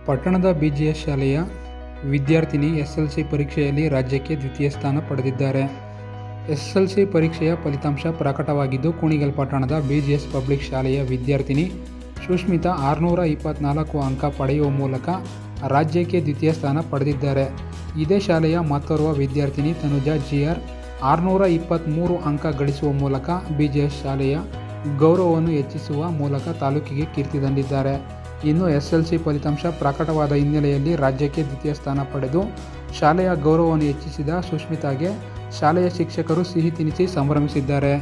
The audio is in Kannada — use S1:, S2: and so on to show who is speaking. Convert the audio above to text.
S1: ಪಟ್ಟಣದ BGS ಶಾಲೆಯ ವಿದ್ಯಾರ್ಥಿನಿ SSLC ಪರೀಕ್ಷೆಯಲ್ಲಿ ರಾಜ್ಯಕ್ಕೆ ದ್ವಿತೀಯ ಸ್ಥಾನ ಪಡೆದಿದ್ದಾರೆ. SSLC ಪರೀಕ್ಷೆಯ ಫಲಿತಾಂಶ ಪ್ರಕಟವಾಗಿದ್ದು, ಕುಣಿಗಲ್ ಪಟ್ಟಣದ BGS ಪಬ್ಲಿಕ್ ಶಾಲೆಯ ವಿದ್ಯಾರ್ಥಿನಿ ಸುಷ್ಮಿತಾ 624 ಅಂಕ ಪಡೆಯುವ ಮೂಲಕ ರಾಜ್ಯಕ್ಕೆ ದ್ವಿತೀಯ ಸ್ಥಾನ ಪಡೆದಿದ್ದಾರೆ. ಇದೇ ಶಾಲೆಯ ಮತ್ತೋರ್ವ ವಿದ್ಯಾರ್ಥಿನಿ ತನುಜಾ GR 623 ಅಂಕ ಗಳಿಸುವ ಮೂಲಕ BGS ಶಾಲೆಯ ಗೌರವವನ್ನು ಹೆಚ್ಚಿಸುವ ಮೂಲಕ ತಾಲೂಕಿಗೆ ಕೀರ್ತಿ ತಂದಿದ್ದಾರೆ. ಇನ್ನು SSLC ಫಲಿತಾಂಶ ಪ್ರಕಟವಾದ ಹಿನ್ನೆಲೆಯಲ್ಲಿ ರಾಜ್ಯಕ್ಕೆ ದ್ವಿತೀಯ ಸ್ಥಾನ ಪಡೆದು ಶಾಲೆಯ ಗೌರವವನ್ನು ಹೆಚ್ಚಿಸಿದ ಸುಷ್ಮಿತಾಗೆ ಶಾಲೆಯ ಶಿಕ್ಷಕರು ಸಿಹಿ ತಿನ್ನಿಸಿ ಸಂಭ್ರಮಿಸಿದ್ದಾರೆ.